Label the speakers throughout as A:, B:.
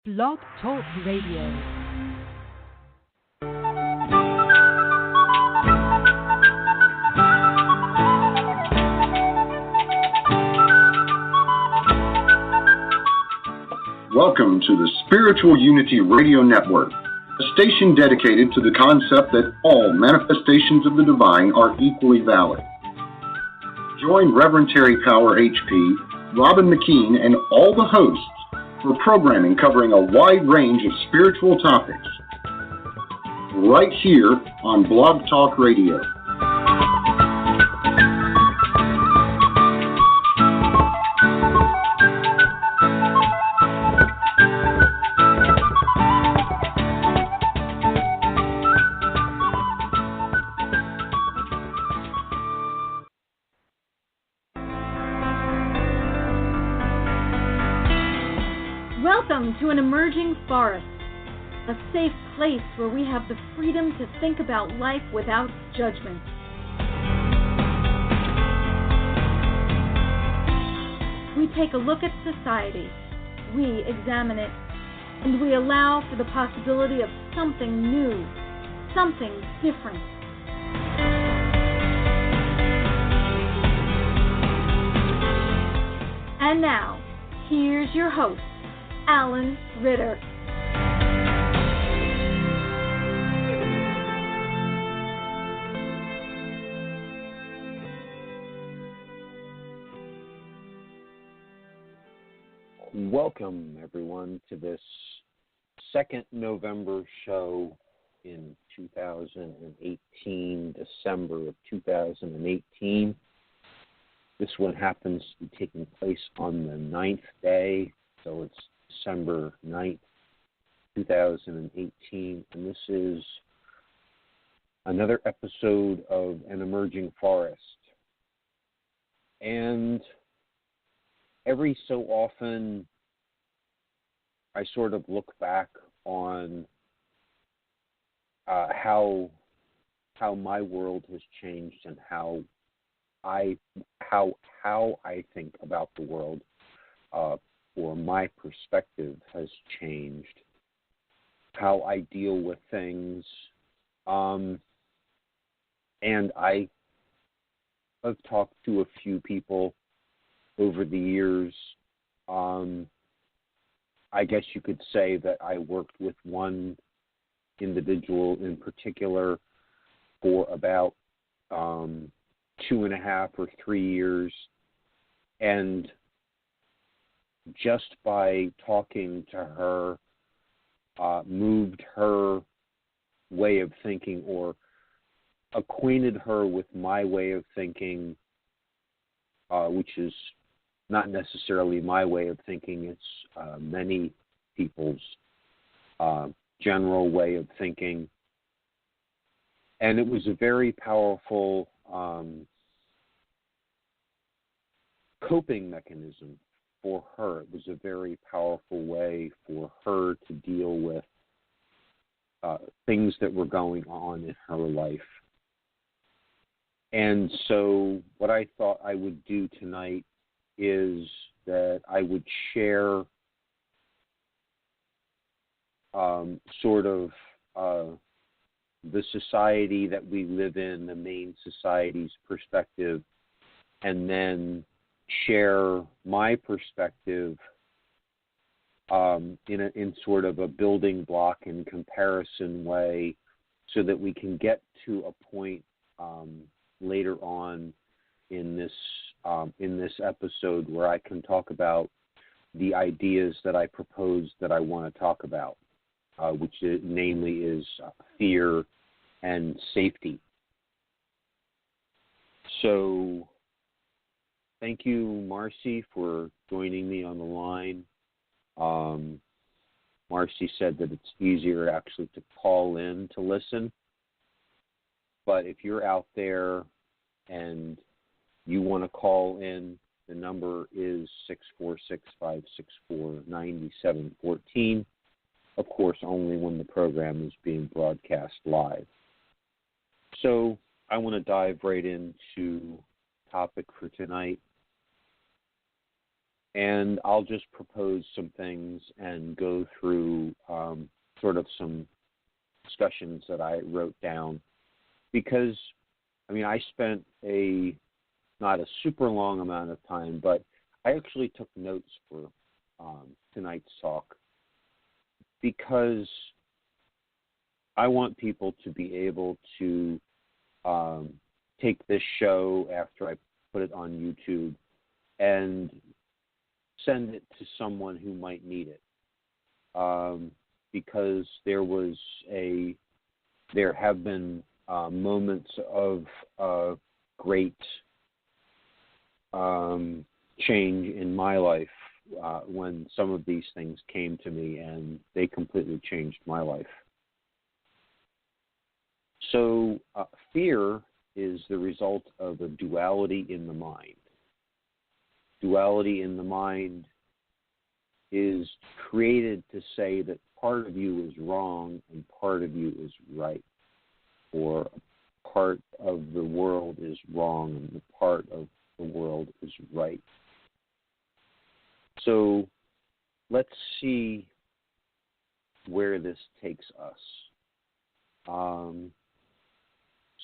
A: Blog Talk Radio.
B: Welcome to the Spiritual Unity Radio Network, a station dedicated to the concept that all manifestations of the divine are equally valid. Join Reverend Terry Power HP, Robin McKean, and all the hosts for programming covering a wide range of spiritual topics, right here on Blog Talk Radio.
C: Welcome to an emerging forest, a safe place where we have the freedom to think about life without judgment. We take a look at society, we examine it, and we allow for the possibility of something new, something different. And now, here's your host, Alan Ritter.
D: Welcome, everyone, to this second November show in 2018, December of 2018. This one happens to be taking place on the 9th day, so it's December 9th, 2018, and this is another episode of An Emerging Forest. And every so often, I sort of look back on how my world has changed and how I think about the world. Or my perspective has changed, how I deal with things, and I have talked to a few people over the years. I guess you could say that I worked with one individual in particular for about 2.5 or 3 years, and just by talking to her, moved her way of thinking or acquainted her with my way of thinking, which is not necessarily my way of thinking. It's many people's general way of thinking. And it was a very powerful coping mechanism for her. It was a very powerful way for her to deal with things that were going on in her life. And so what I thought I would do tonight is that I would share sort of the society that we live in, the main society's perspective, and then share my perspective in sort of a building block and comparison way, so that we can get to a point later on in this episode where I can talk about the ideas that I propose that I want to talk about, which namely is fear and safety. So thank you, Marcie, for joining me on the line. Marcie said that it's easier actually to call in to listen. But if you're out there and you want to call in, the number is 646-564-9714. Of course, only when the program is being broadcast live. So I want to dive right into the topic for tonight. And I'll just propose some things and go through sort of some discussions that I wrote down, because, I mean, I spent not a super long amount of time, but I actually took notes for tonight's talk, because I want people to be able to take this show after I put it on YouTube and send it to someone who might need it, because there have been moments of great change in my life when some of these things came to me, and they completely changed my life. So fear is the result of a duality in the mind. Duality in the mind is created to say that part of you is wrong and part of you is right, or part of the world is wrong and the part of the world is right. So let's see where this takes us.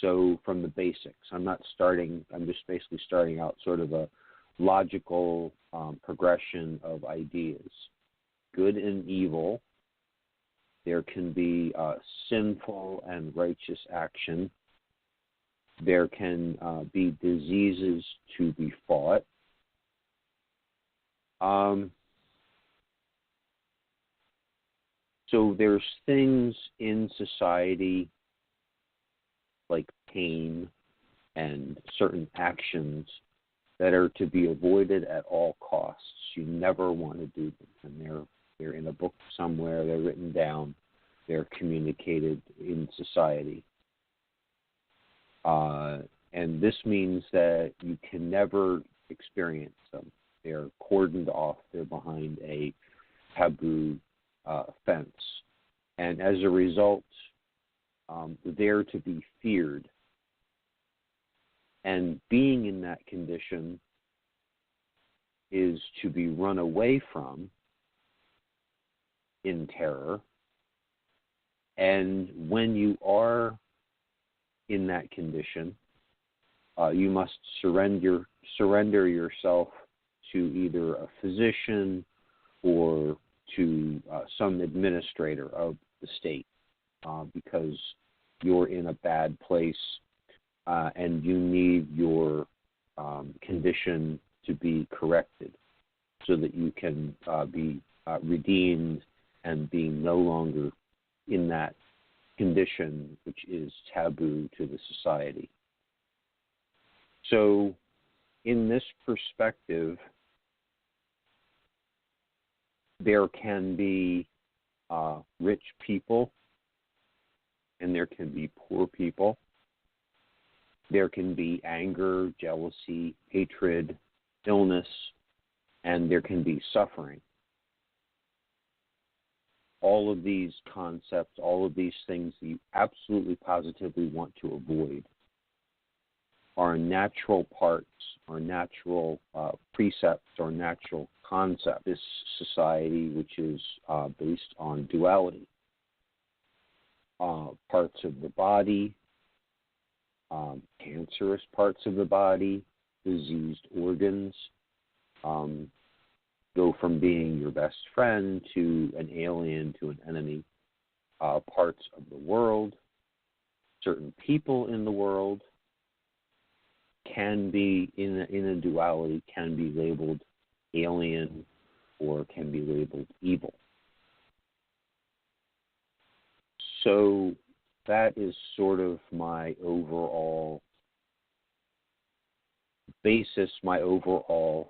D: So from the basics, I'm just basically starting out sort of a logical progression of ideas. Good and evil. There can be sinful and righteous action. There can be diseases to be fought. So there's things in society like pain and certain actions that are to be avoided at all costs. You never want to do them, and they're in a book somewhere, they're written down, they're communicated in society. And this means that you can never experience them. They're cordoned off, they're behind a taboo fence. And as a result, they're to be feared. And being in that condition is to be run away from in terror. And when you are in that condition, you must surrender yourself to either a physician or to some administrator of the state, because you're in a bad place and you need your condition to be corrected so that you can be redeemed and be no longer in that condition which is taboo to the society. So in this perspective, there can be rich people and there can be poor people. There can be anger, jealousy, hatred, illness, and there can be suffering. All of these concepts, all of these things that you absolutely positively want to avoid are natural parts, or natural precepts, or natural concepts. This society, which is based on duality. Parts of the body, cancerous parts of the body, diseased organs, go from being your best friend to an alien to an enemy. Parts of the world, certain people in the world can be, in a duality, can be labeled alien or can be labeled evil. So that is sort of my overall basis, my overall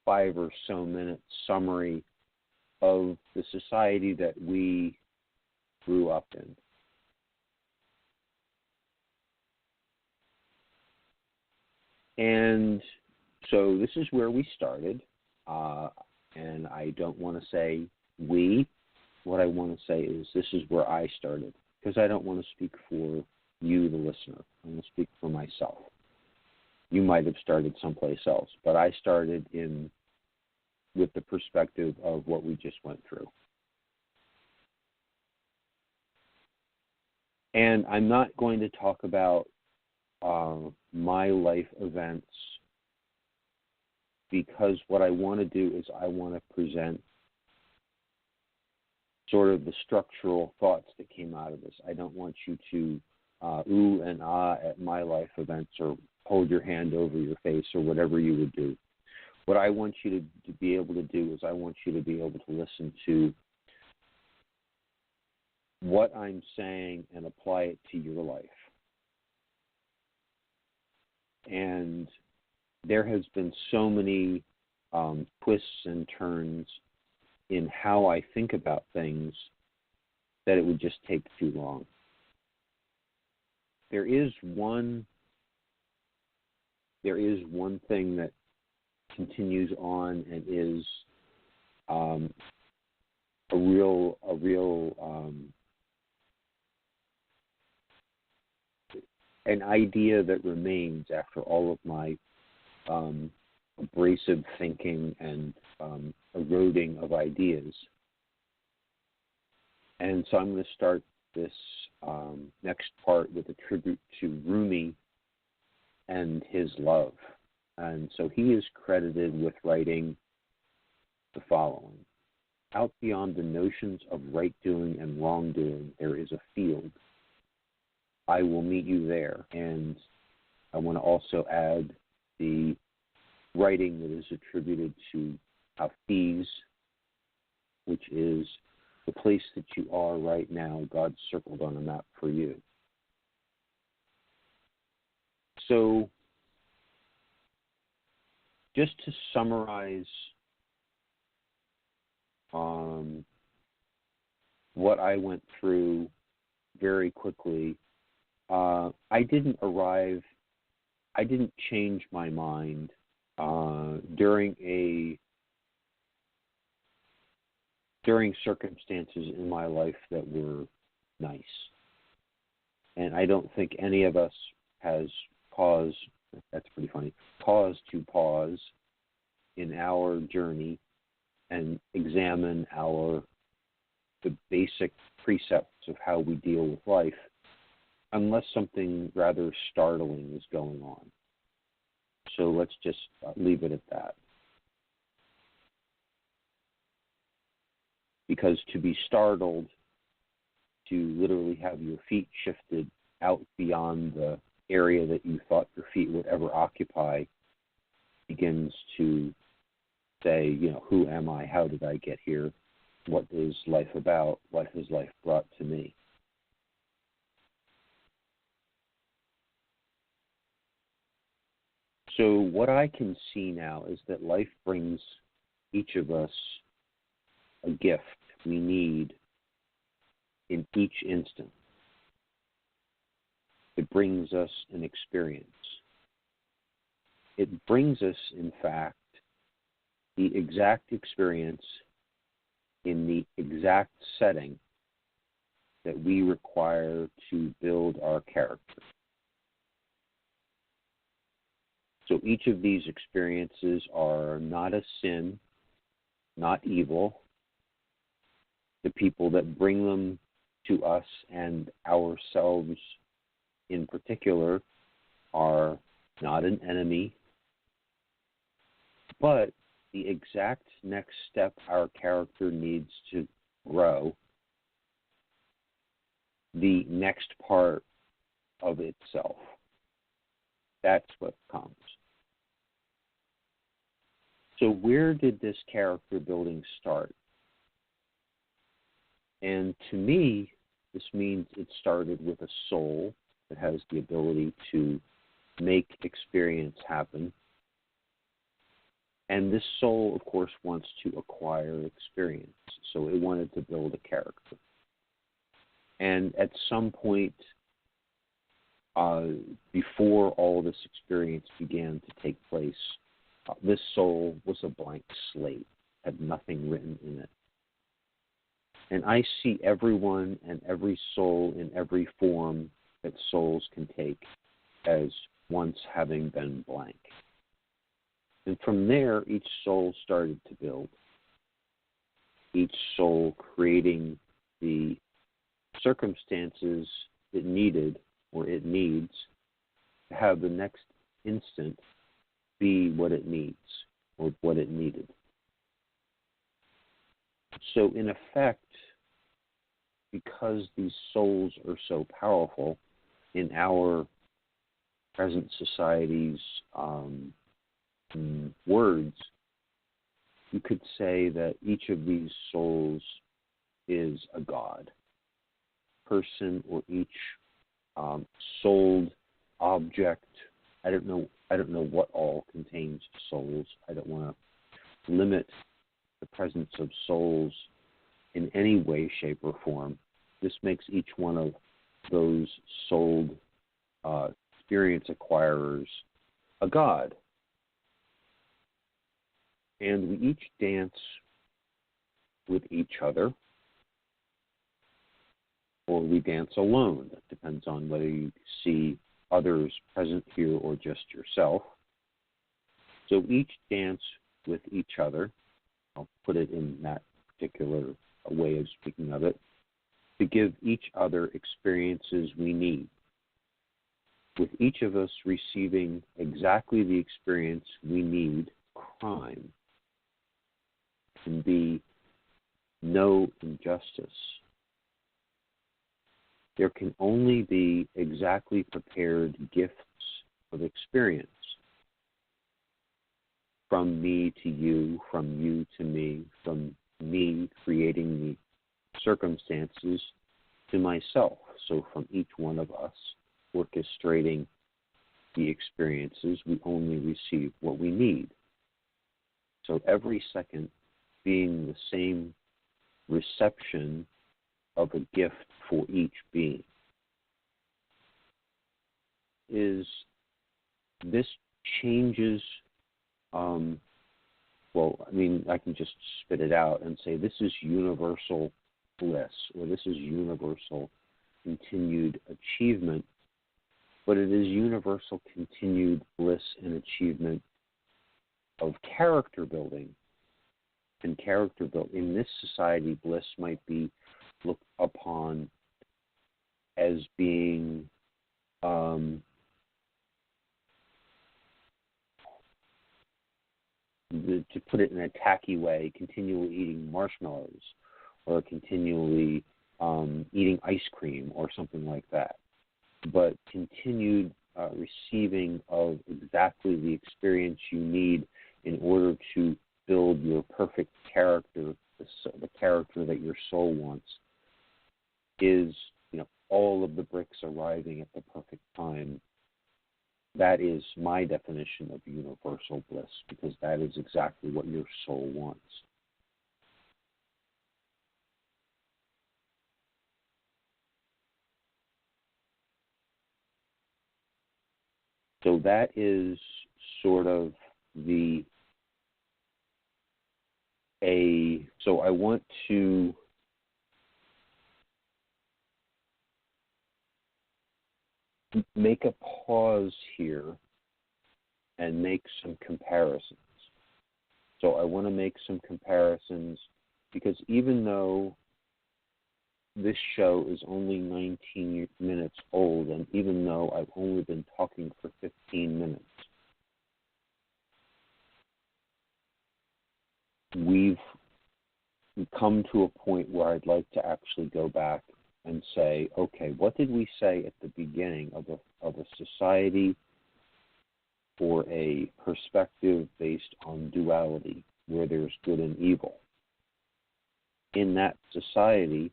D: 5 or so minute summary of the society that we grew up in. And so this is where we started, and I don't want to say we. What I want to say is this is where I started, because I don't want to speak for you, the listener. I want to speak for myself. You might have started someplace else, but I started in with the perspective of what we just went through. And I'm not going to talk about my life events, because what I want to do is I want to present sort of the structural thoughts that came out of this. I don't want you to ooh and ah at my life events or hold your hand over your face or whatever you would do. What I want you to be able to do is I want you to be able to listen to what I'm saying and apply it to your life. And there has been so many twists and turns in how I think about things that it would just take too long. There is one thing that continues on and is a real an idea that remains after all of my abrasive thinking and eroding of ideas. And so I'm going to start this next part with a tribute to Rumi and his love. And so he is credited with writing the following: out beyond the notions of right doing and wrongdoing, there is a field. I will meet you there. And I want to also add the writing that is attributed to Hafiz, which is the place that you are right now, God circled on a map for you. So, just to summarize what I went through very quickly, I didn't change my mind during circumstances in my life that were nice. And I don't think any of us has cause to pause in our journey and examine the basic precepts of how we deal with life, unless something rather startling is going on. So let's just leave it at that. Because to be startled, to literally have your feet shifted out beyond the area that you thought your feet would ever occupy, begins to say, who am I? How did I get here? What is life about? What has life brought to me? So what I can see now is that life brings each of us a gift we need in each instant. It brings us an experience. It brings us, in fact, the exact experience in the exact setting that we require to build our character. So each of these experiences are not a sin, not evil. The people that bring them to us and ourselves in particular are not an enemy, but the exact next step our character needs to grow, the next part of itself. That's what comes. So where did this character building start? And to me, this means it started with a soul that has the ability to make experience happen. And this soul, of course, wants to acquire experience. So it wanted to build a character. And at some point, before all this experience began to take place, this soul was a blank slate, had nothing written in it. And I see everyone and every soul in every form that souls can take as once having been blank. And from there, each soul started to build. Each soul creating the circumstances it needed or it needs to have the next instant be what it needs or what it needed. So in effect, because these souls are so powerful in our present society's words, you could say that each of these souls is a god, person, or each souled object. I don't know what all contains souls. I don't want to limit the presence of souls in any way, shape, or form. This makes each one of those souled experience acquirers a god. And we each dance with each other, or we dance alone. That depends on whether you see others present here or just yourself. So each dance with each other, I'll put it in that particular way of speaking of it, to give each other experiences we need, with each of us receiving exactly the experience we need. Crime can be no injustice. There can only be exactly prepared gifts of experience, from me to you, from you to me, from me creating the circumstances to myself. So from each one of us orchestrating the experiences, we only receive what we need. So every second being the same reception of a gift for each being. This changes, I can just spit it out and say this is universal bliss, or this is universal continued achievement, but it is universal continued bliss and achievement of character building. And character building in this society, bliss might be looked upon as being to put it in a tacky way, continually eating marshmallows or continually eating ice cream or something like that. But continued receiving of exactly the experience you need in order to build your perfect character, the character that your soul wants, is, all of the bricks arriving at the perfect time. That is my definition of universal bliss, because that is exactly what your soul wants. So that is sort of so I want to make a pause here and make some comparisons. So I want to make some comparisons because even though this show is only 19 minutes old, and even though I've only been talking for 15 minutes, we've come to a point where I'd like to actually go back and say, okay, what did we say at the beginning of a society or a perspective based on duality, where there's good and evil? In that society,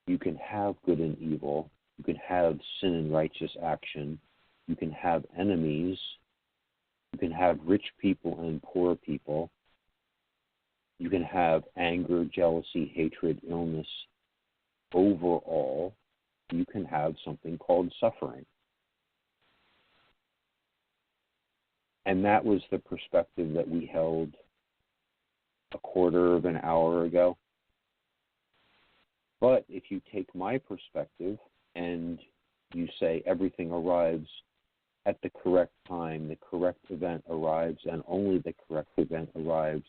D: you can have good and evil, you can have sin and righteous action, you can have enemies, you can have rich people and poor people, you can have anger, jealousy, hatred, illness. Overall, you can have something called suffering. And that was the perspective that we held a quarter of an hour ago. But if you take my perspective and you say everything arrives at the correct time, the correct event arrives, and only the correct event arrives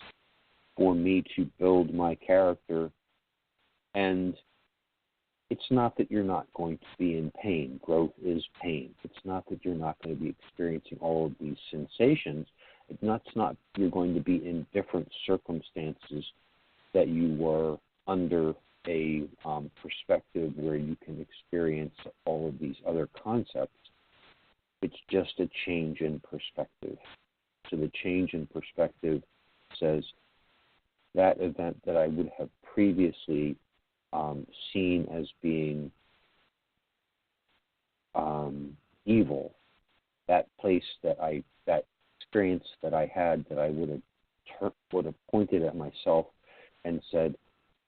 D: for me to build my character. And it's not that you're not going to be in pain. Growth is pain. It's not that you're not going to be experiencing all of these sensations. It's not you're going to be in different circumstances that you were under a perspective where you can experience all of these other concepts. It's just a change in perspective. So the change in perspective says that event that I would have previously seen as being evil, that place that experience that I had that I would have pointed at myself and said,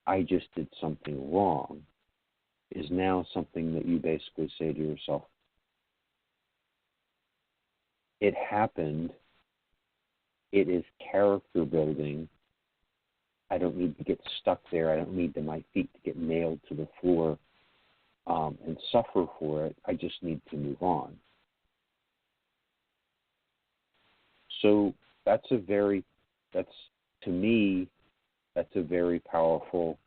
D: I just did something wrong, is now something that you basically say to yourself, it happened, it is character building, I don't need to get stuck there, I don't need my feet to get nailed to the floor and suffer for it, I just need to move on. So that's a very powerful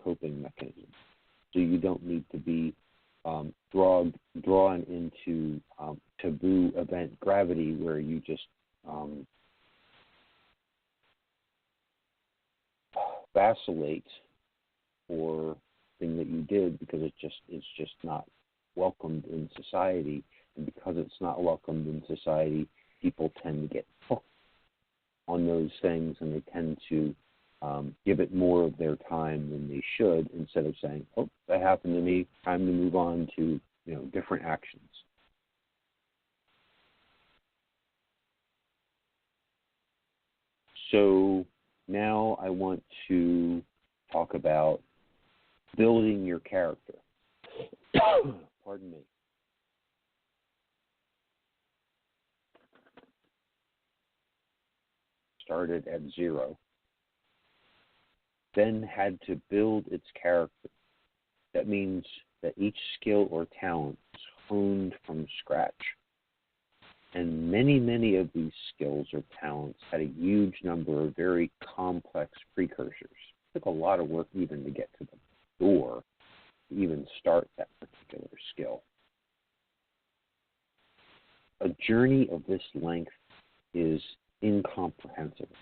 D: coping mechanism. So you don't need to be drawn into taboo event gravity where you just vacillate for the thing that you did because it's just not welcomed in society, and because it's not welcomed in society, people tend to get hooked on those things, and they tend to give it more of their time than they should, instead of saying, "Oh, that happened to me. Time to move on to different actions." So now I want to talk about building your character. Pardon me. Started at 0, then had to build its character. That means that each skill or talent is honed from scratch. And many, many of these skills or talents had a huge number of very complex precursors. It took a lot of work even to get to the door to even start that particular skill. A journey of this length is incomprehensible.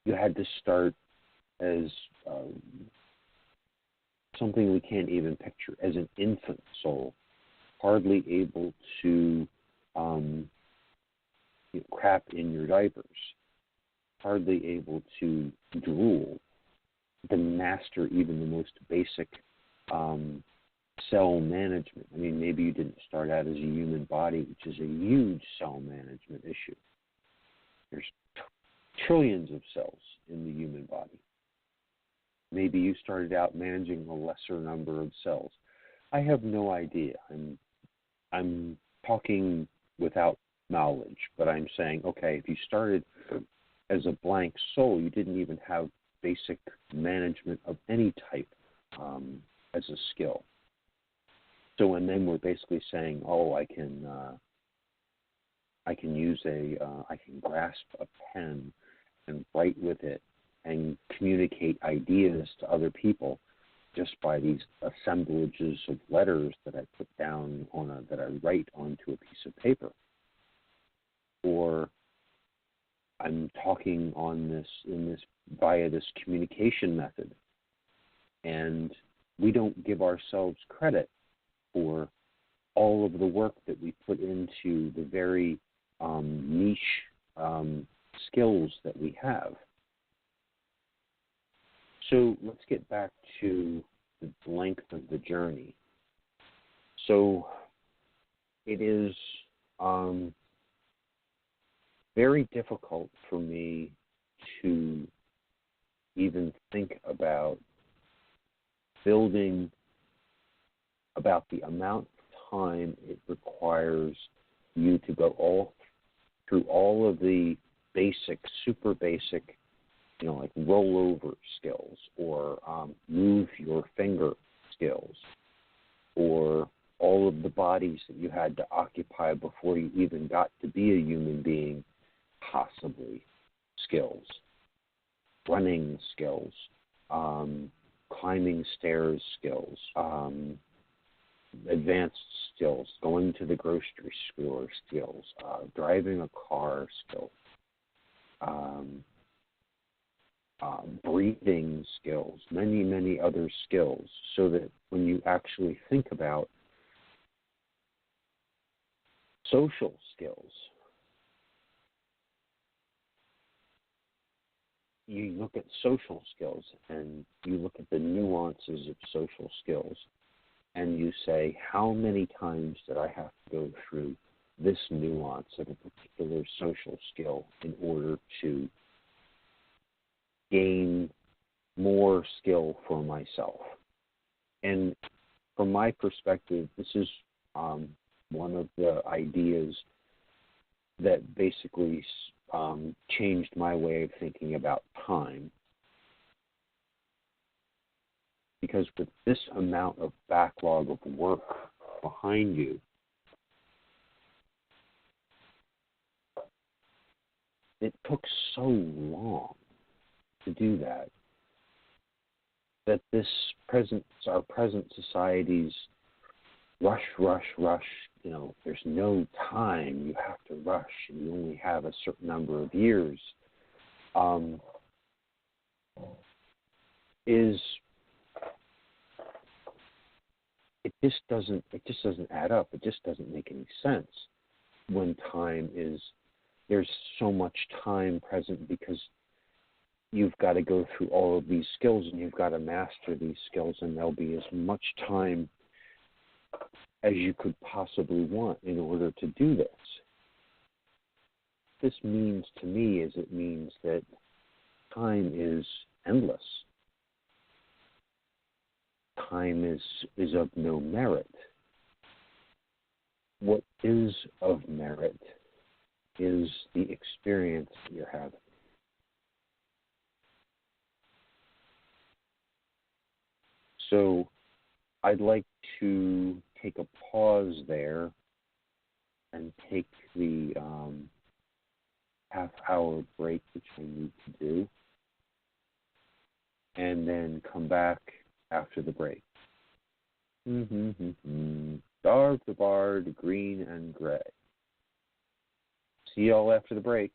D: You had to start as something we can't even picture, as an infant soul, hardly able to crap in your diapers, hardly able to drool, to master even the most basic cell management. I mean, maybe you didn't start out as a human body, which is a huge cell management issue. There's trillions of cells in the human body. Maybe you started out managing a lesser number of cells. I have no idea. I'm talking without knowledge, but I'm saying, okay, if you started as a blank soul, you didn't even have basic management of any type as a skill. So, and then we're basically saying, oh, I can grasp a pen and write with it and communicate ideas to other people just by these assemblages of letters that I put down that I write onto a piece of paper. Or I'm talking via this communication method, and we don't give ourselves credit for all of the work that we put into the very niche skills that we have. So let's get back to the length of the journey. So it is very difficult for me to even think about building, about the amount of time it requires you to go through all of the basic, super basic like rollover skills, or move your finger skills, or all of the bodies that you had to occupy before you even got to be a human being, possibly skills, running skills, climbing stairs skills, advanced skills, going to the grocery store skills, driving a car skills, breathing skills, many, many other skills, so that when you actually think about social skills, you look at social skills and you look at the nuances of social skills and you say, how many times did I have to go through this nuance of a particular social skill in order to gain more skill for myself? And from my perspective, this is one of the ideas that basically changed my way of thinking about time. Because with this amount of backlog of work behind you, it took so long to do that our present society's rush, there's no time, you have to rush, and you only have a certain number of years, it just doesn't add up. It just doesn't make any sense when there's so much time present, because you've got to go through all of these skills and you've got to master these skills, and there'll be as much time as you could possibly want in order to do this. This means to me it means that time is endless. Time is of no merit. What is of merit is the experience that you're having. So I'd like to take a pause there and take the half-hour break, which I need to do, and then come back after the break. Dark the barred, green and gray. See y'all after the break.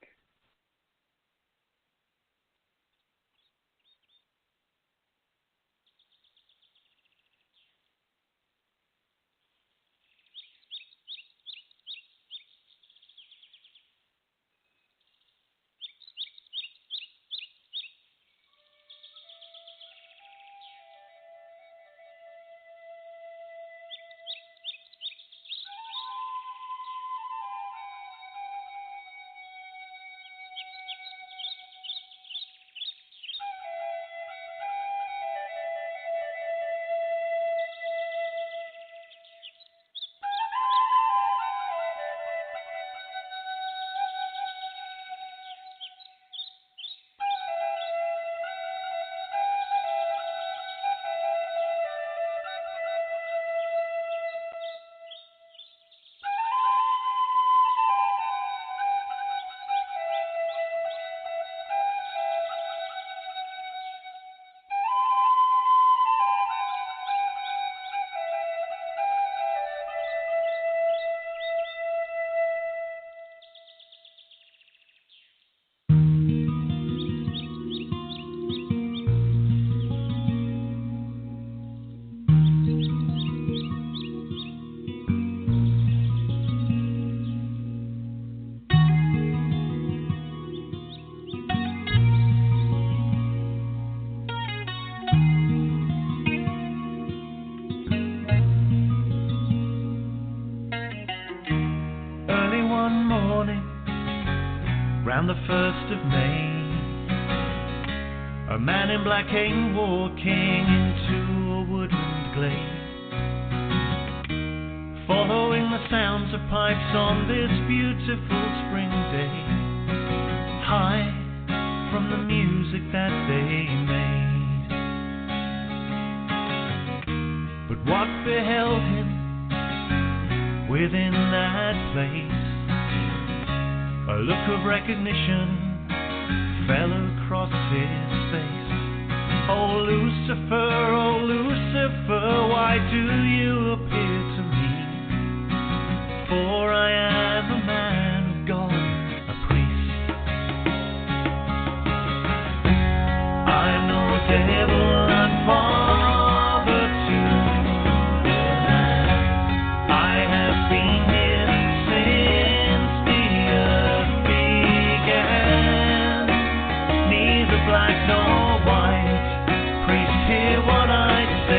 E: The 1st of May, a man in black came walking into a woodland glade, following the sounds of pipes on this beautiful spring day. High from the music that face. A look of recognition fell across his face. Oh Lucifer, why do you appear to me? For I am a man of God, a priest. I'm no devil, I'm father to the land. I have been here since the earth began. Neither black nor white, priest, hear what I say.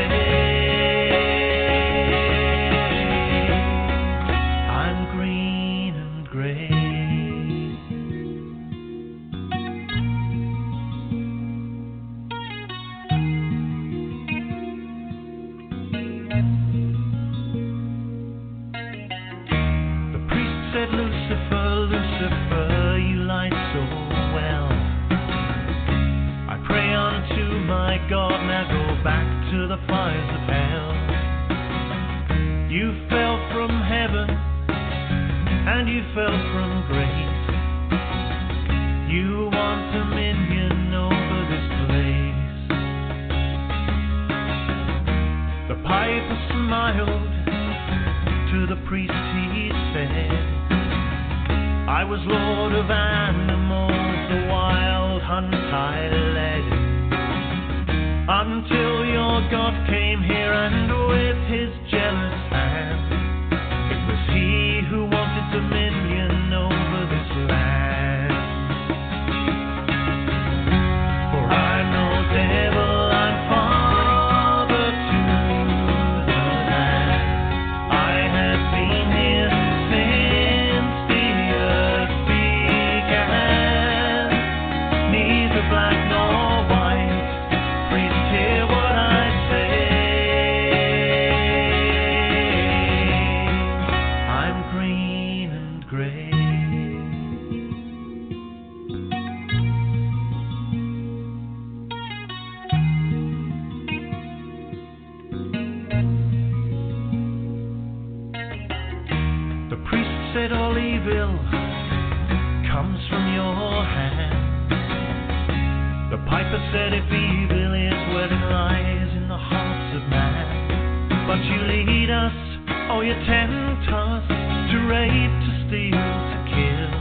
E: Lucifer, you lied so well. I pray unto my God, now go back to the fires of hell. You fell from heaven, and you fell from grace. You want dominion over this place. The piper smiled to the priest, he said, I was lord of animals, the wild hunt I led, until your God came here and with his jealous hand, it was he who wanted dominion over this land. For I'm no devil, I'm father to the land. I have been here since the earth began. Neither black nor white, priest, hear what I say. I'm green and gray. The priest said all evil comes from your hand. The piper said if evil is where it lies in the hearts of man. But you lead us, oh you tempt us, to rape, to steal, to kill.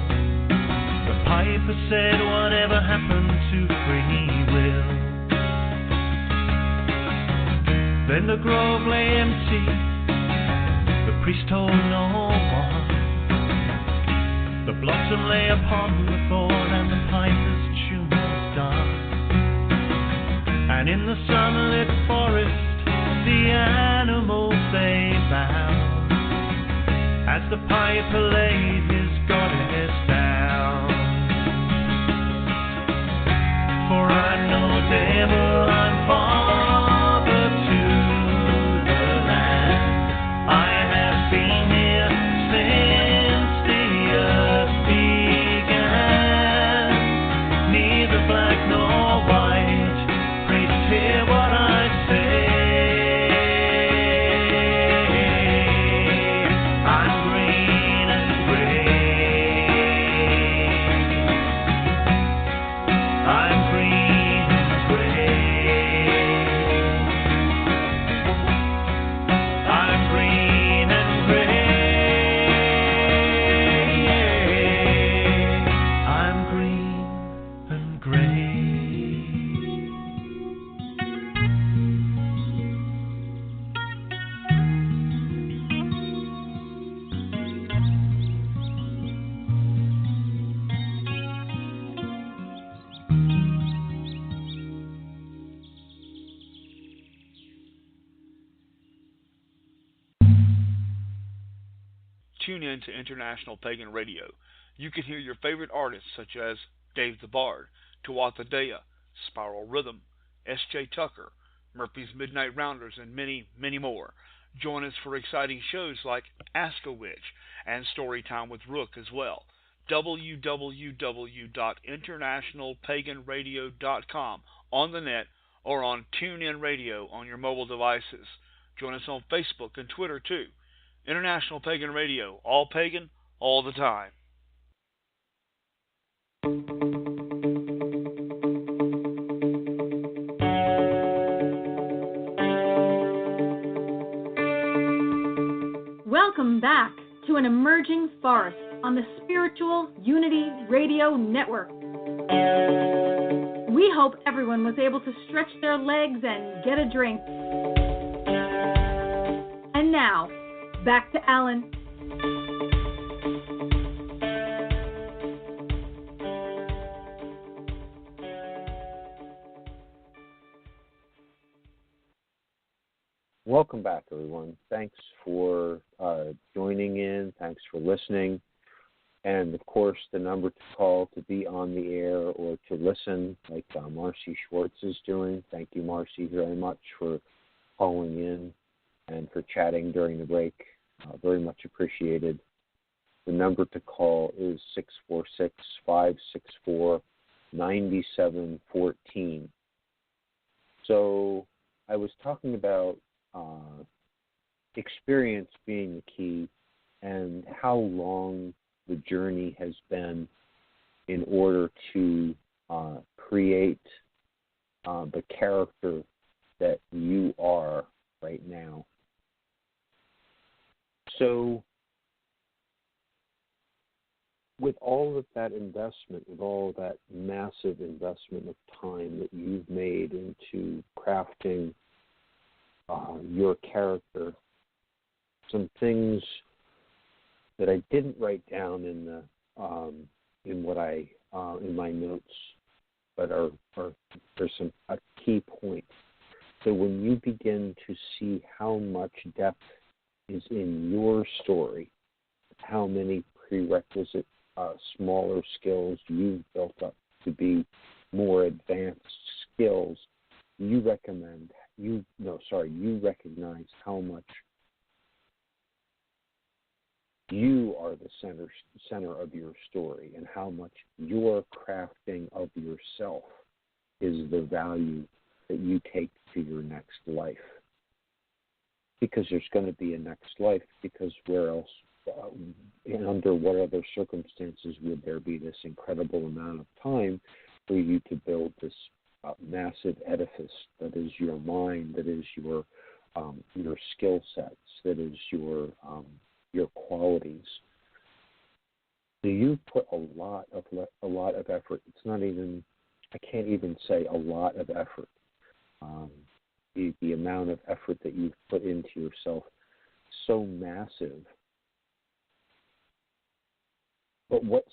E: The piper said whatever happened to free will? Then the grove lay empty, the priest told no one. The blossom lay upon the thorn, and the piper's tune was done. And in the sunlit forest, the animals they bowed, as the piper laid his goddess down. For I'm no devil, I'm father to the land. I have been here since the earth began. Neither black nor white, priest, hear what I say. I'm green and gray. I'm green and gray. I'm green and gray. I'm green and gray.
F: Tune in to International Pagan Radio. You can hear your favorite artists such as Dave the Bard, Tuatha Dea, Spiral Rhythm, S.J. Tucker, Murphy's Midnight Rounders, and many, many more. Join us for exciting shows like Ask a Witch and Storytime with Rook as well. www.internationalpaganradio.com on the net or on TuneIn Radio on your mobile devices. Join us on Facebook and Twitter too. International Pagan Radio, all pagan, all the time.
C: Welcome back to An Emerging Forest on the Spiritual Unity Radio Network. We hope everyone was able to stretch their legs and get a drink. And now, back to Alan.
D: Welcome back, everyone. Thanks for joining in. Thanks for listening. And, of course, the number to call to be on the air or to listen, like Marcie Schwarz is doing. Thank you, Marcie, very much for calling in and for chatting during the break. Very much appreciated. The number to call is 646-564-9714. So I was talking about experience being the key and how long the journey has been in order to create the character that you are right now. So with all of that investment, with all that massive investment of time that you've made into crafting your character, some things that I didn't write down in the in my notes, but there's a key point. So when you begin to see how much depth is in your story, how many prerequisite smaller skills you've built up to be more advanced skills, you recognize how much you are the center of your story and how much your crafting of yourself is the value that you take to your next life. Because there's going to be a next life, because where else, and under what other circumstances would there be this incredible amount of time for you to build this massive edifice that is your mind, that is your skill sets, that is your qualities. So you put a lot of effort. It's not even, I can't even say a lot of effort. The amount of effort that you've put into yourself, so massive. But what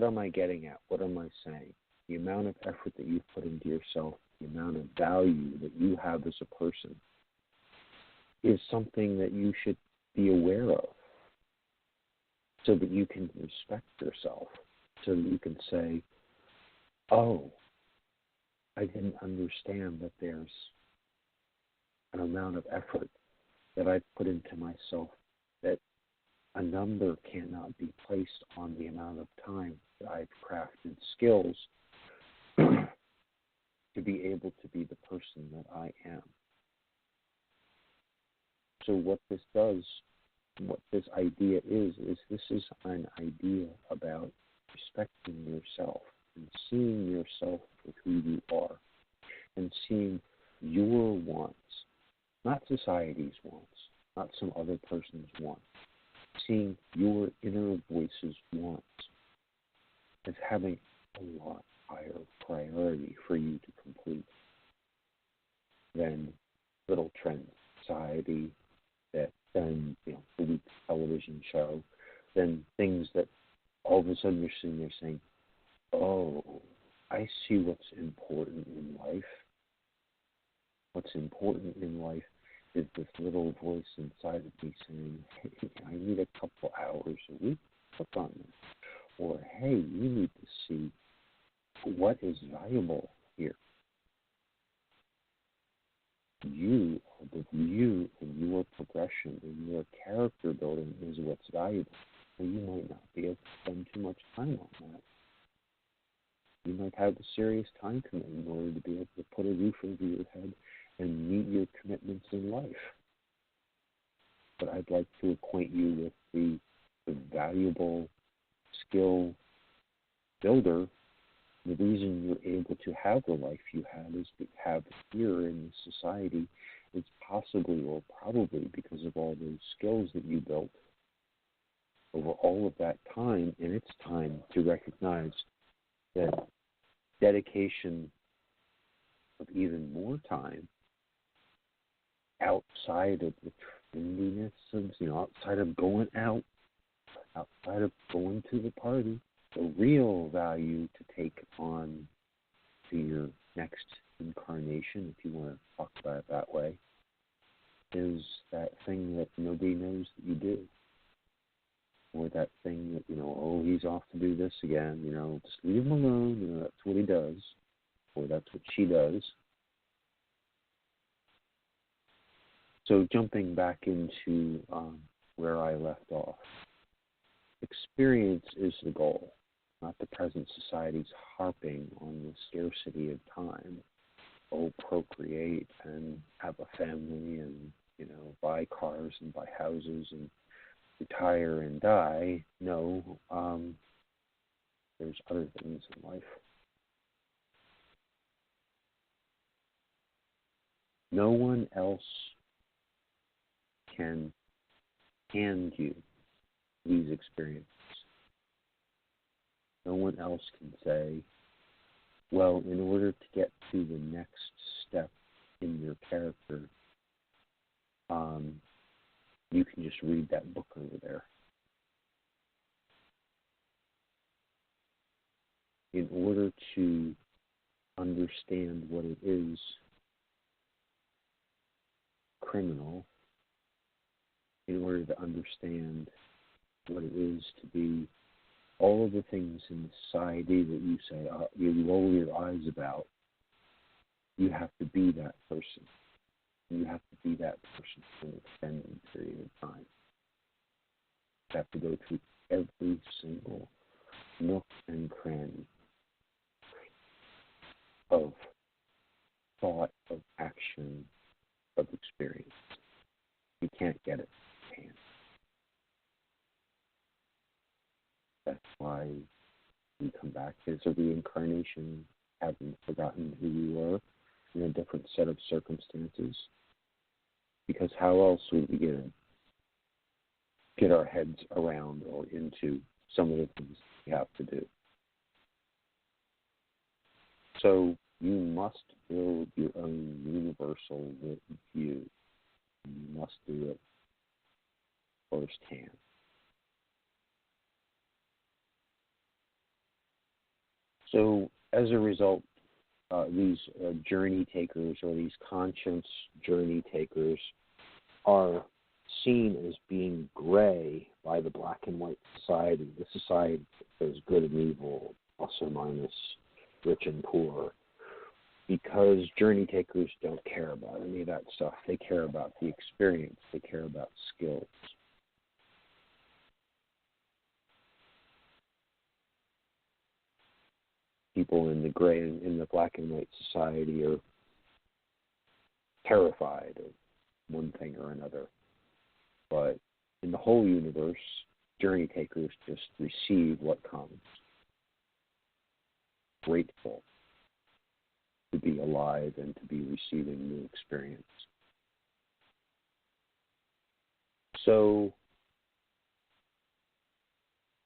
D: am I getting at? What am I saying? The amount of effort that you've put into yourself, the amount of value that you have as a person, is something that you should be aware of, so that you can respect yourself, so that you can say, oh, I didn't understand that there's an amount of effort that I've put into myself that a number cannot be placed on the amount of time that I've crafted skills to be able to be the person that I am. So what this does, what this idea is this is an idea about respecting yourself and seeing yourself for who you are and seeing your wants, not society's wants, not some other person's wants, seeing your inner voice's wants as having a lot higher priority for you to complete than little trends, society, than the week's television show, than things that all of a sudden you're sitting there saying, oh, I see what's important in life. What's important in life is this little voice inside of me saying, hey, I need a couple hours a week to work on this. Or, hey, you need to see what is valuable here. You and your progression and your character building is what's valuable. So you might not be able to spend too much time on that. You might have a serious time commitment in order to be able to put a roof over your head and meet your commitments in life. But I'd like to acquaint you with the a valuable skill builder, the reason you're able to have the life you have here in society is possibly or probably because of all those skills that you built over all of that time. And it's time to recognize that dedication of even more time outside of the trendiness of, outside of going out, outside of going to the party, the real value to take on to your next incarnation, if you want to talk about it that way, is that thing that nobody knows that you do. Or that thing that, oh, he's off to do this again, just leave him alone, that's what he does, or that's what she does. So jumping back into where I left off, experience is the goal, not the present society's harping on the scarcity of time. Oh, procreate and have a family and, buy cars and buy houses and retire and die. No, there's other things in life. No one else can hand you these experiences. No one else can say, well, in order to get to the next step in your character, you can just read that book over there. In order to understand what it is criminal, in order to understand what it is to be all of the things in society that you say, you roll your eyes about, you have to be that person. You have to be that person for an extended period of time. You have to go through every single nook and cranny of thought, of action, of experience. You can't get it in hand. That's why you come back as a reincarnation, having forgotten who you were in a different set of circumstances. Because how else would we get our heads around or into some of the things we have to do? So you must build your own universal view. You must do it firsthand. So as a result, these journey takers or these conscience journey takers are seen as being gray by the black and white society, the society that says good and evil, plus or minus, rich and poor, because journey takers don't care about any of that stuff. They care about the experience. They care about skills. People in the gray and in the black and white society are terrified of one thing or another. But in the whole universe, journey takers just receive what comes. Grateful to be alive and to be receiving new experience. So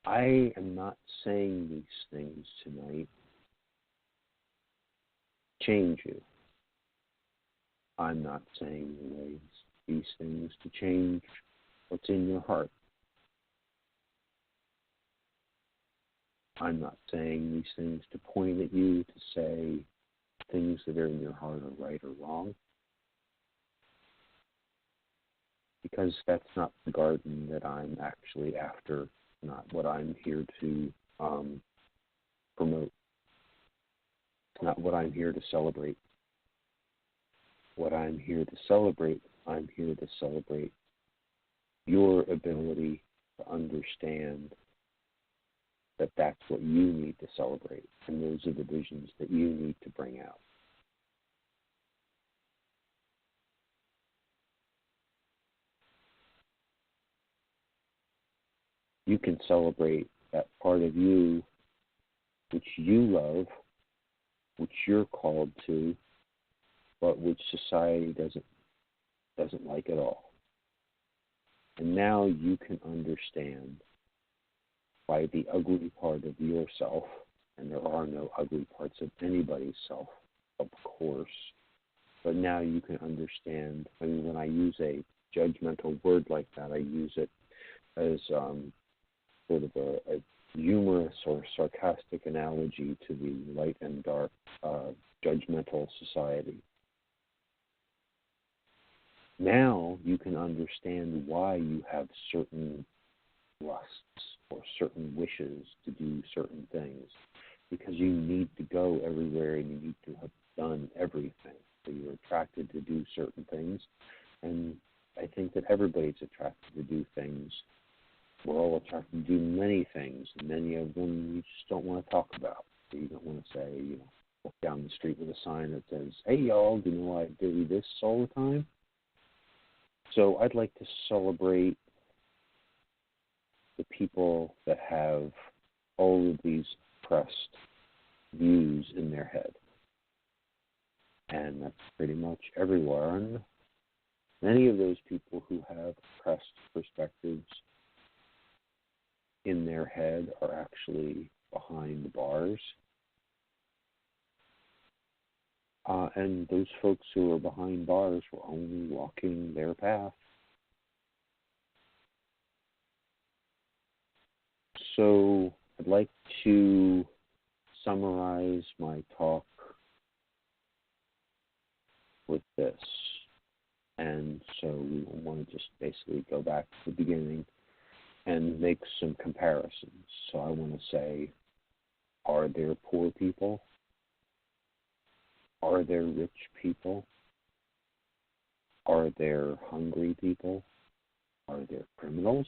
D: I am not saying these things tonight change you. I'm not saying these things to change what's in your heart. I'm not saying these things to point at you to say things that are in your heart are right or wrong. Because that's not the garden that I'm actually after, not what I'm here to promote. It's not what I'm here to celebrate. What I'm here to celebrate, I'm here to celebrate your ability to understand that that's what you need to celebrate, and those are the visions that you need to bring out. You can celebrate that part of you which you love, which you're called to, but which society doesn't like at all. And now you can understand why the ugly part of yourself, and there are no ugly parts of anybody's self, of course, but now you can understand. I mean, when I use a judgmental word like that, I use it as sort of a humorous or sarcastic analogy to the light and dark judgmental society. Now you can understand why you have certain lusts or certain wishes to do certain things, because you need to go everywhere and you need to have done everything. So you're attracted to do certain things, and I think that everybody's attracted to do things. We're all attracted to do many things, and many of them you just don't want to talk about. So you don't want to say, walk down the street with a sign that says, "Hey y'all, do you know I do this all the time?" So I'd like to celebrate the people that have all of these pressed views in their head. And that's pretty much everywhere. Many of those people who have pressed perspectives in their head are actually behind bars. And those folks who are behind bars were only walking their path. So I'd like to summarize my talk with this. And so we want to just basically go back to the beginning and make some comparisons. So I want to say, are there poor people? Are there rich people? Are there hungry people? Are there criminals?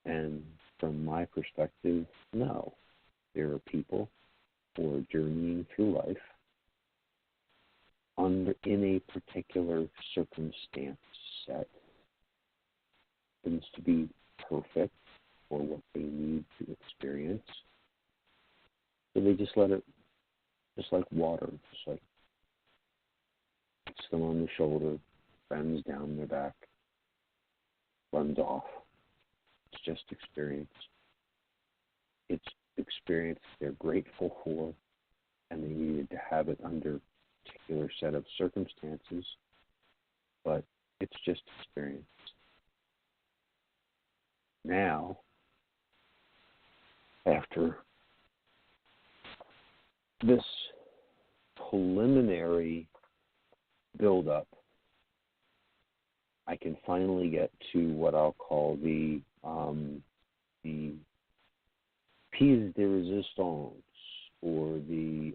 D: And from my perspective, no. There are people who are journeying through life in a particular circumstance set. Happens to be perfect for what they need to experience. So they just let it, just like water, just like hits them on the shoulder, runs down their back, runs off. It's just experience. It's experience they're grateful for, and they needed to have it under a particular set of circumstances, but it's just experience. Now, after this preliminary build-up, I can finally get to what I'll call the pièce de résistance, or the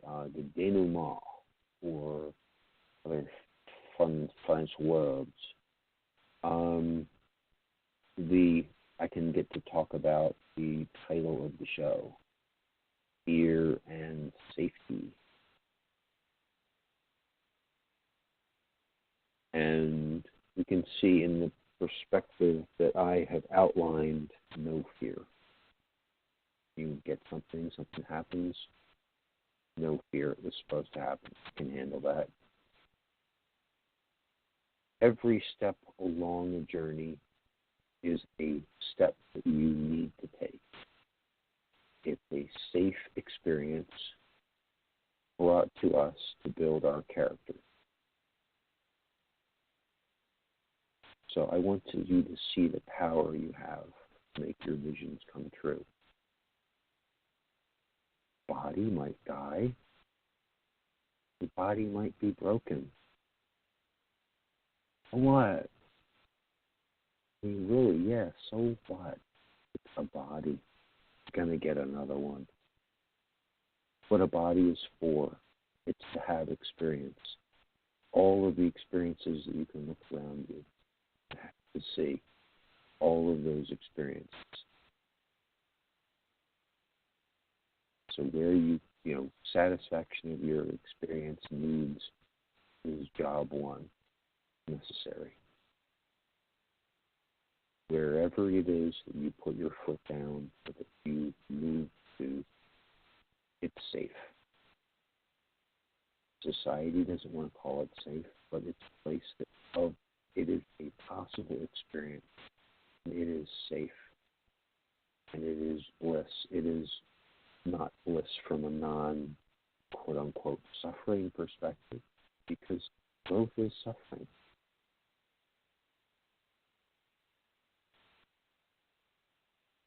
D: dénouement, or other fun French words. I can get to talk about the title of the show, Fear and Safety. And we can see in the perspective that I have outlined, no fear. You get something happens, no fear, it was supposed to happen. You can handle that. Every step along the journey is a step that you need to take. It's a safe experience brought to us to build our character. So I want you to see the power you have to make your visions come true. Body might die. The body might be broken. What? I mean, really, yeah, so what? It's a body. You're going to get another one. What a body is for, it's to have experience. All of the experiences that you can look around you to see. All of those experiences. So where satisfaction of your experience needs is job one, necessary. wherever it is that you put your foot down or that you move to, it's safe. Society doesn't want to call it safe, but it's a place it is a possible experience. And it is safe. And it is bliss. It is not bliss from a non-quote-unquote suffering perspective, because growth is suffering.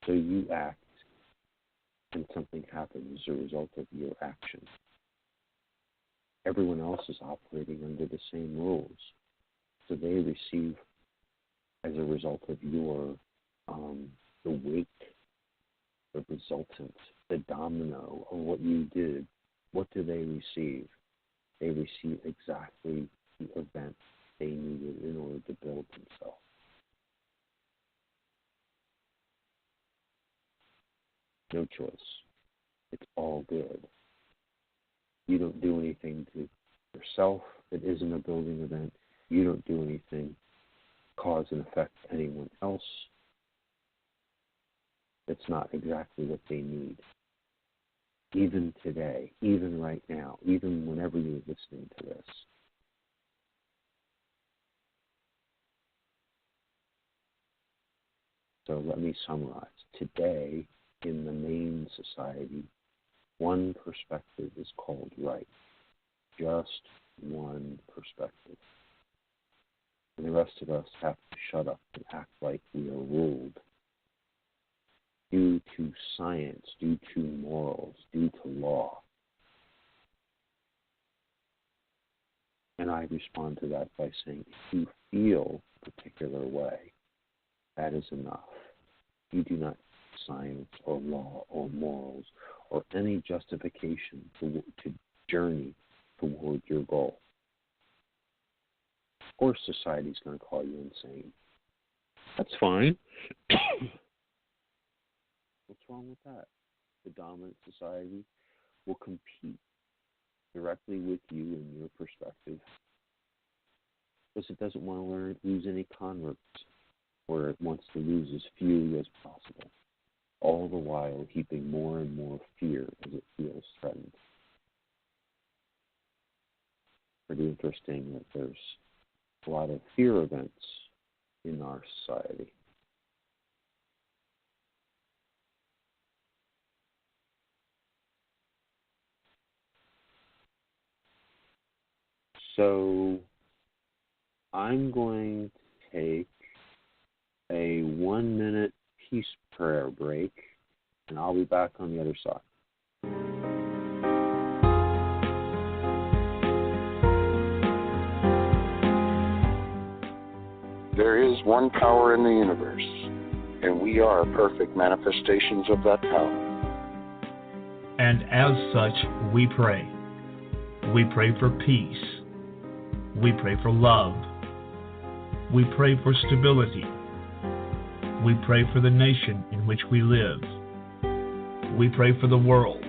D: So you act, and something happens as a result of your action. Everyone else is operating under the same rules, so they receive, as a result of your, the weight, the resultant, the domino of what you did. What do they receive? They receive exactly the event they needed in order to build themselves. No choice. It's all good. You don't do anything to yourself that isn't a building event. You don't do anything cause and affect anyone else. That's not exactly what they need. Even today, even right now, even whenever you're listening to this. So let me summarize. Today, in the main society, one perspective is called right. Just one perspective. And the rest of us have to shut up and act like we are ruled due to science, due to morals, due to law. And I respond to that by saying, if you feel a particular way, that is enough. You do not need science or law or morals or any justification to journey toward your goal. Of course, society's going to call you insane. That's fine. What's wrong with that? The dominant society will compete directly with you and your perspective because it doesn't want to lose any converts, or it wants to lose as few as possible, all the while heaping more and more fear as it feels threatened. Pretty interesting that there's a lot of fear events in our society. So I'm going to take a 1-minute peace prayer break, and I'll be back on the other side.
B: There is one power in the universe, and we are perfect manifestations of that power.
E: And as such, we pray. We pray for peace. We pray for love. We pray for stability. We pray for the nation in which we live. We pray for the world.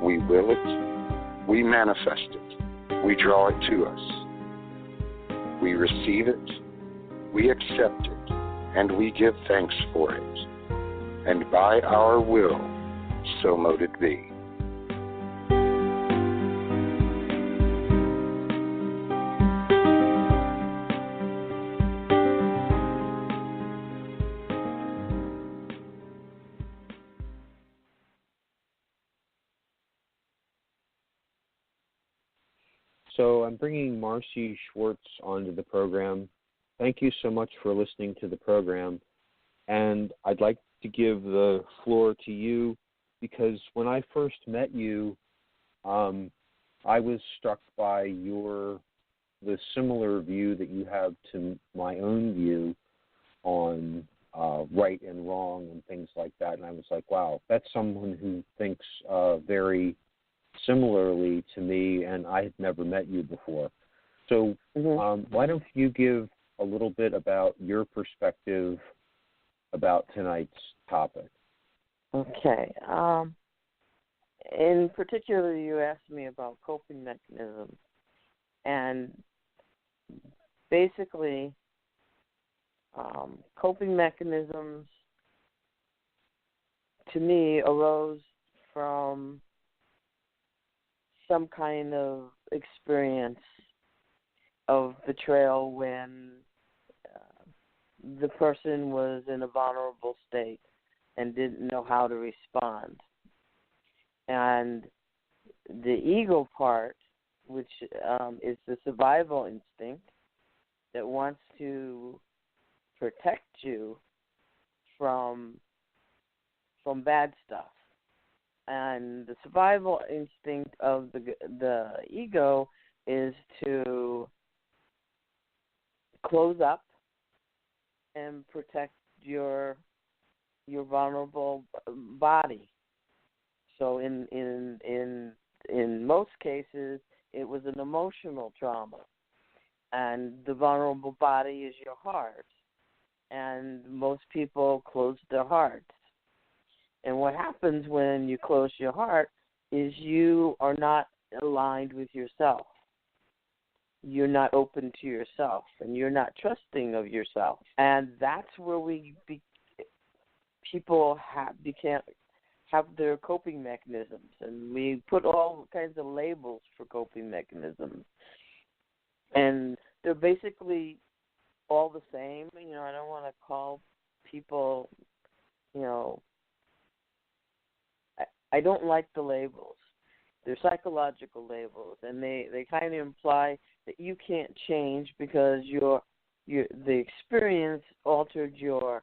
B: We will it. We manifest it. We draw it to us. We receive it. We accept it. And we give thanks for it. And by our will, so mote it be.
D: So I'm bringing Marcie Schwarz onto the program. Thank you so much for listening to the program. And I'd like to give the floor to you because when I first met you, I was struck by the similar view that you have to my own view on right and wrong and things like that. And I was like, wow, that's someone who thinks very similarly to me, and I had never met you before. So why don't you give a little bit about your perspective about tonight's topic?
G: Okay. In particular, you asked me about coping mechanisms. And basically, Coping mechanisms, to me, arose from some kind of experience of betrayal when the person was in a vulnerable state and didn't know how to respond. And the ego part, which is the survival instinct that wants to protect you from bad stuff. And the survival instinct of the ego is to close up and protect your vulnerable body. So in most cases, it was an emotional trauma, and the vulnerable body is your heart. And most people close their hearts. And what happens when you close your heart is you are not aligned with yourself. You're not open to yourself, and you're not trusting of yourself. And that's where people have their coping mechanisms, and we put all kinds of labels for coping mechanisms. And they're basically all the same. I don't want to call people, I don't like the labels. They're psychological labels, and they kind of imply that you can't change because the experience altered your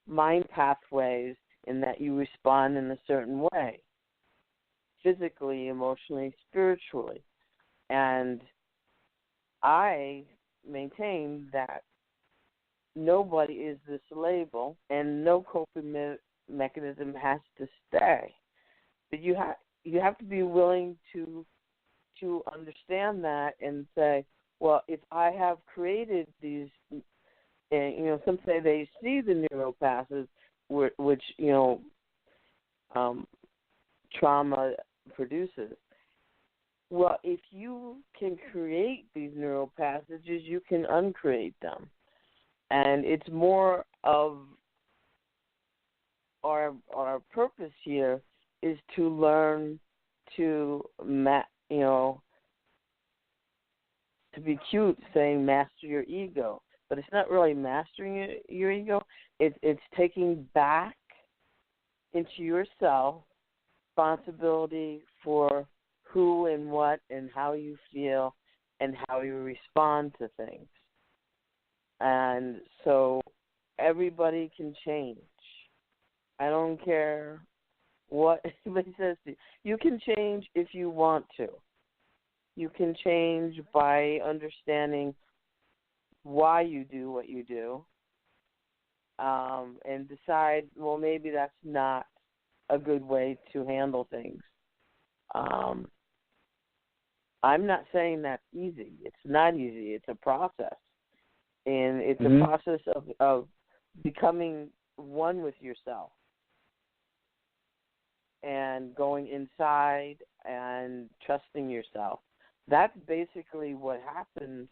G: mind pathways in that you respond in a certain way, physically, emotionally, spiritually. And I maintain that nobody is this label, and no coping mechanism has to stay. But you have to be willing to understand that and say, well, if I have created these, and some say they see the neuropasses, which trauma produces. Well, if you can create these neural passages, you can uncreate them. And it's more of our purpose here is to learn to, to be cute saying master your ego. But it's not really mastering your ego. It's taking back into yourself responsibility for who and what and how you feel and how you respond to things. And so everybody can change. I don't care what anybody says to you. You can change if you want to. You can change by understanding why you do what you do, and decide, well, maybe that's not a good way to handle things. I'm not saying that's easy. It's not easy. It's a process. And it's a process of becoming one with yourself and going inside and trusting yourself. That's basically what happens,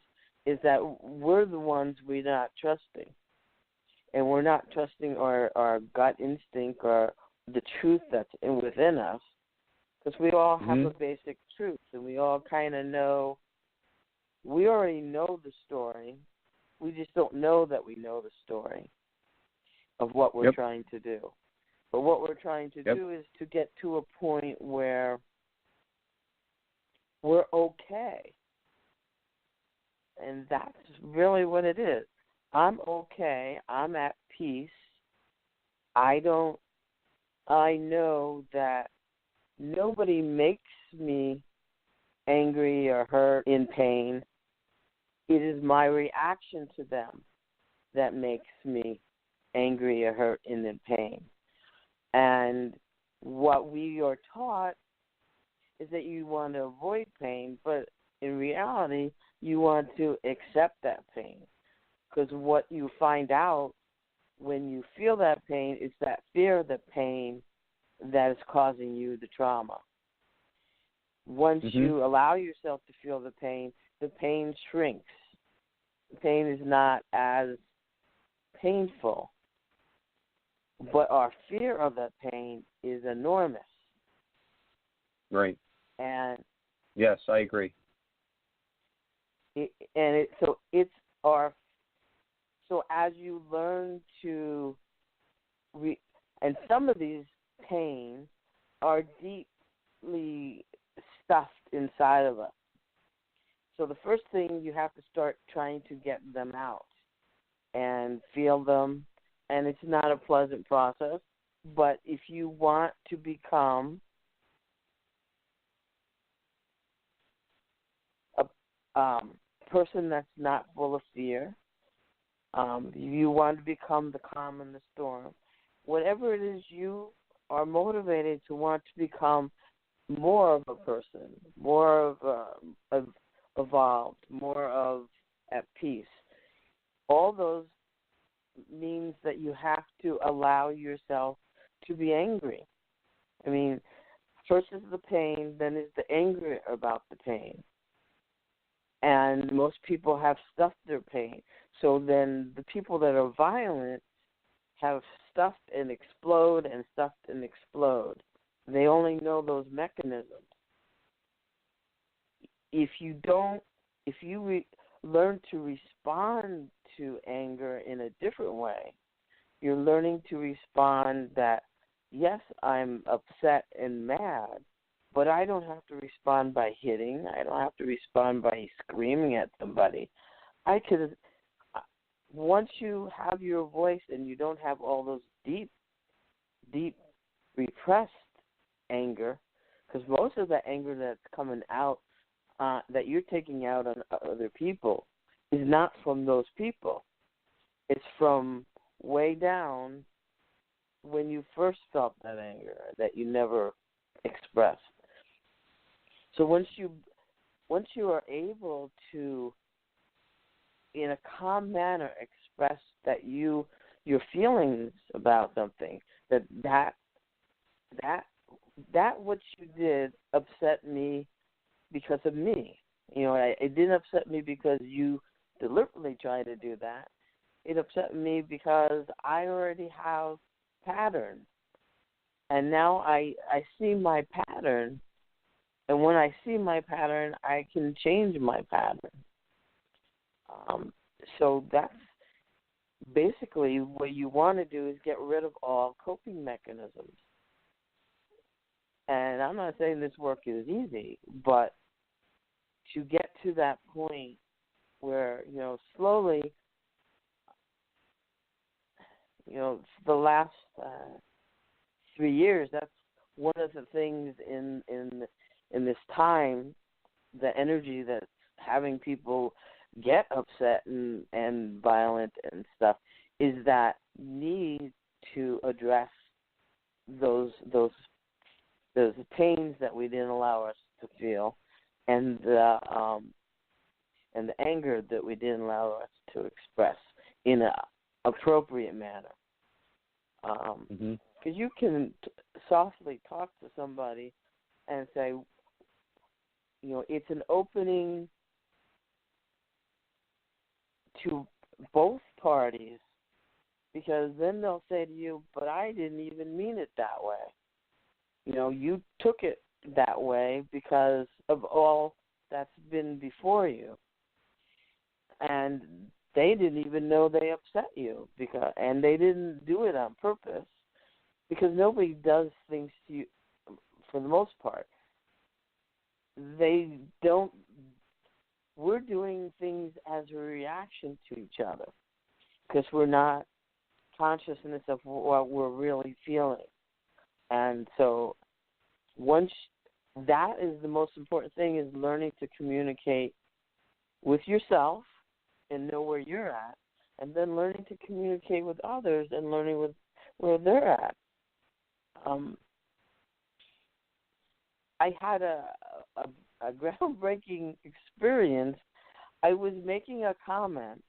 G: is that we're the ones we're not trusting. And we're not trusting our gut instinct or the truth that's within us, because we all have a basic truth, and we all kind of know. We already know the story. We just don't know that we know the story of what we're trying to do. But what we're trying to do is to get to a point where we're okay. And that's really what it is. I'm okay. I'm at peace. I know that nobody makes me angry or hurt, in pain. It is my reaction to them that makes me angry or hurt and in pain. And what we are taught is that you want to avoid pain, but in reality, you want to accept that pain. Because what you find out when you feel that pain is that fear of the pain that is causing you the trauma. Once you allow yourself to feel the pain shrinks. pain is not as painful, but our fear of that pain is enormous.
D: Right.
G: And
D: yes, I agree.
G: So as you learn to and some of these pain are deeply stuffed inside of us. So the first thing, you have to start trying to get them out and feel them, and it's not a pleasant process, but if you want to become a person that's not full of fear, you want to become the calm in the storm, whatever it is you are motivated to want to become more of a person, more of evolved, more of at peace. All those means that you have to allow yourself to be angry. I mean, first is the pain, then is the anger about the pain. And most people have stuffed their pain. So then the people that are violent have stuffed and explode and stuffed and explode. They only know those mechanisms. If you learn to respond to anger in a different way, you're learning to respond that, yes, I'm upset and mad, but I don't have to respond by hitting. I don't have to respond by screaming at somebody. Once you have your voice and you don't have all those deep repressed anger, because most of the anger that's coming out, that you're taking out on other people, is not from those people. It's from way down when you first felt that anger that you never expressed. So once you are able to, in a calm manner, express that your feelings about something, that what you did upset me because of me. You know, it didn't upset me because you deliberately tried to do that. It upset me because I already have pattern, and now I see my pattern, and when I see my pattern, I can change my pattern. So that's basically what you want to do, is get rid of all coping mechanisms. And I'm not saying this work is easy, but to get to that point where, slowly, the last 3 years, that's one of the things in this time, the energy that's having people get upset and violent and stuff, is that need to address those pains that we didn't allow us to feel, and the anger that we didn't allow us to express in an appropriate manner. Because you can softly talk to somebody and say, it's an opening to both parties, because then they'll say to you, but I didn't even mean it that way. You took it that way because of all that's been before you. And they didn't even know they upset you, and they didn't do it on purpose, because nobody does things to you, for the most part. They don't. We're doing things as a reaction to each other, because we're not consciousness of what we're really feeling. And so that is the most important thing, is learning to communicate with yourself and know where you're at, and then learning to communicate with others and learning with where they're at. I had a groundbreaking experience. I was making a comment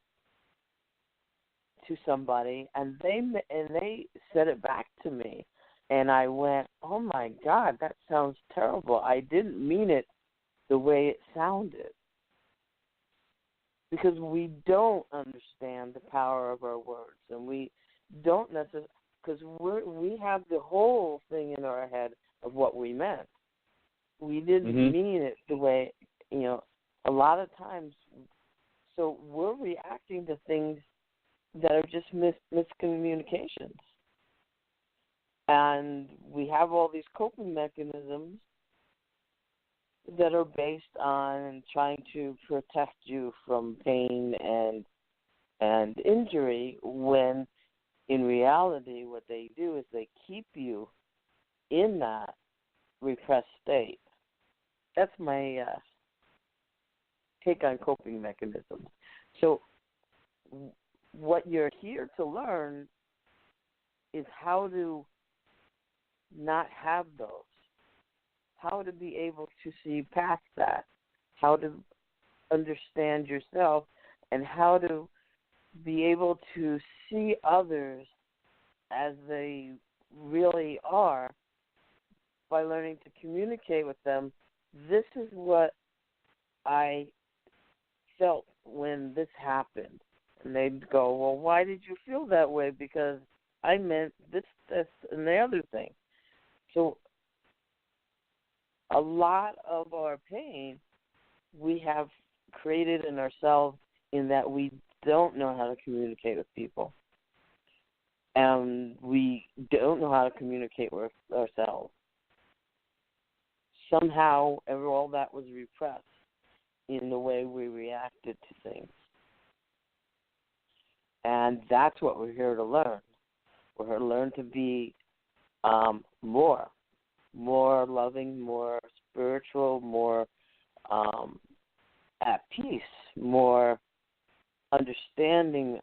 G: to somebody, and they said it back to me, and I went, "Oh my God, that sounds terrible. I didn't mean it the way it sounded." because we don't understand the power of our words, and we don't necessarily, because we have the whole thing in our head of what we meant. We didn't mean it the way, a lot of times. So we're reacting to things that are just miscommunications. And we have all these coping mechanisms that are based on trying to protect you from pain and injury, when in reality what they do is they keep you in that repressed state. That's my take on coping mechanisms. So what you're here to learn is how to not have those, how to be able to see past that, how to understand yourself, and how to be able to see others as they really are by learning to communicate with them. This is what I felt when this happened. And they'd go, well, why did you feel that way? Because I meant this, and the other thing. So a lot of our pain we have created in ourselves, in that we don't know how to communicate with people. And we don't know how to communicate with ourselves. Somehow all that was repressed in the way we reacted to things. And that's what we're here to learn. We're here to learn to be more loving, more spiritual, more at peace, more understanding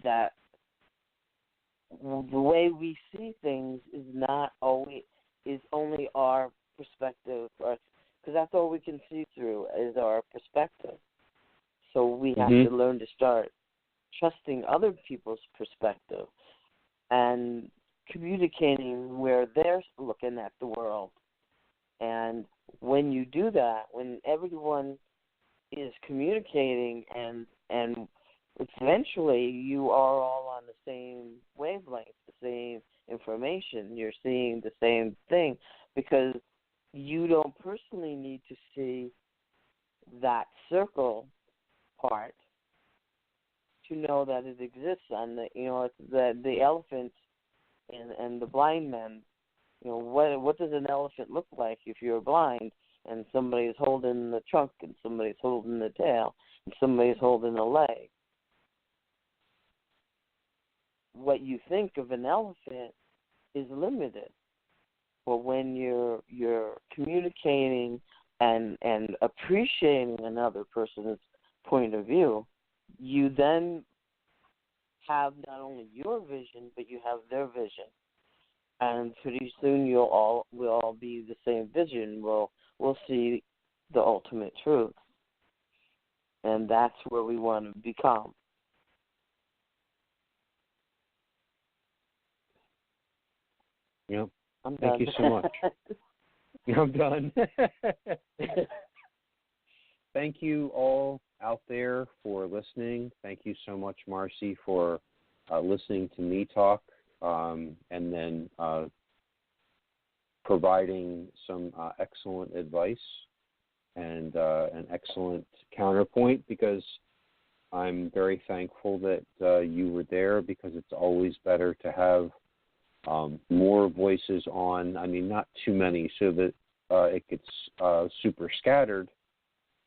G: that the way we see things is not always, is only our perspective, because that's all we can see through is our perspective. So we have to learn to start trusting other people's perspective and communicating where they're looking at the world. And when you do that, when everyone is communicating and eventually you are all on the same wavelength, the same information, you're seeing the same thing, because you don't personally need to see that circle part to know that it exists. On the, it's the elephant and the blind men. What does an elephant look like if you're blind and somebody is holding the trunk and somebody's holding the tail and somebody's holding the leg? What you think of an elephant is limited. But when you're communicating and appreciating another person's point of view, you then have not only your vision, but you have their vision. And pretty soon we'll all be the same vision. We'll see the ultimate truth. And that's where we want to become.
D: Yep.
G: I'm
D: Thank
G: done.
D: you so much. I'm done. Thank you all out there for listening. Thank you so much, Marcie, for listening to me talk, and then providing some excellent advice and an excellent counterpoint, because I'm very thankful that you were there, because it's always better to have more voices on. I mean, not too many so that it gets super scattered,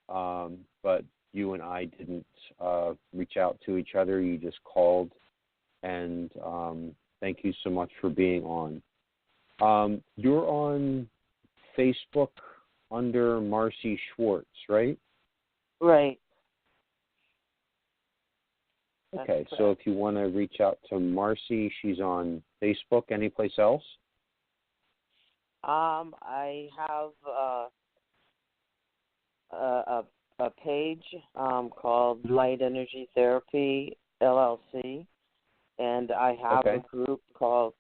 D: but you and I didn't reach out to each other. You just called, and thank you so much for being on. You're on Facebook under Marcie Schwarz, right?
G: Right.
D: Okay, so if you want to reach out to Marcie, she's on Facebook. Anyplace else?
G: I have a page called Light Energy Therapy LLC, and I have a group called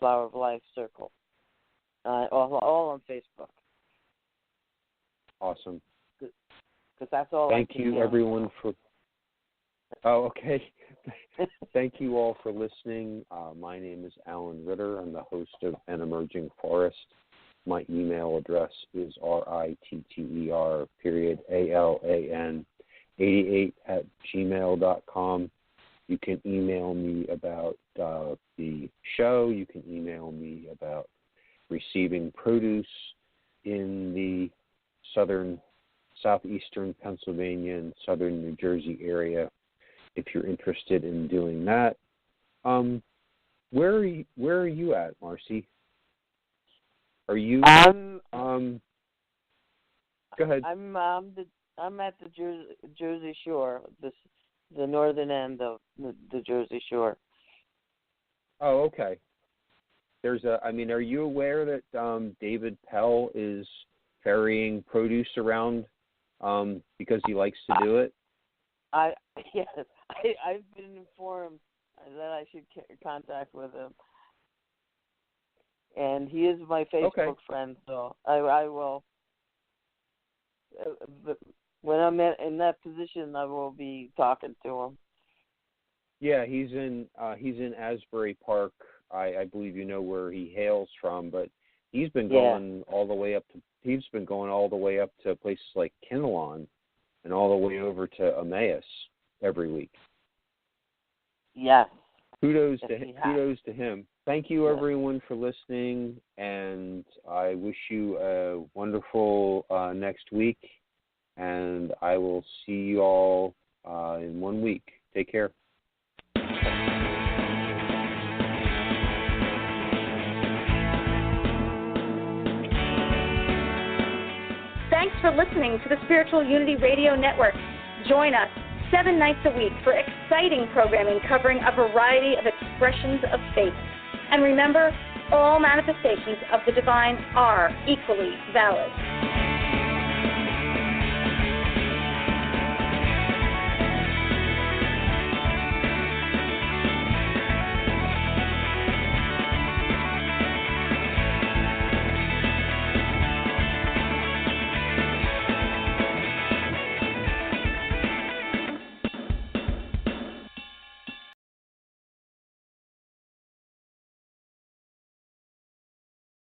G: Flower of Life Circle. All on Facebook.
D: Awesome.
G: Because that's all.
D: Thank you, everyone, for. Oh, okay. Thank you all for listening. My name is Alan Ritter. I'm the host of An Emerging Forest. My email address is ritter@alan88@gmail.com. You can email me about the show. You can email me about receiving produce in the southeastern Pennsylvania and southern New Jersey area. If you're interested in doing that, where are you at, Marcie? Are you? Go ahead.
G: I'm at the Jersey Shore, the northern end of the Jersey Shore.
D: Oh, okay. Are you aware that David Pell is ferrying produce around because he likes to do it?
G: Yes, I've been informed that I should contact with him, and he is my Facebook friend. So I will. When I'm in that position, I will be talking to him.
D: Yeah, he's in Asbury Park. I believe you know where he hails from, but he's been going all the way up to places like Kinnelon and all the way over to Emmaus every week.
G: Yes.
D: Kudos to him. Thank you everyone for listening, and I wish you a wonderful next week, and I will see you all in 1 week. Take care.
C: Thanks for listening to the Spiritual Unity Radio Network. Join us 7 nights a week for exciting programming covering a variety of expressions of faith. And remember, all manifestations of the divine are equally valid.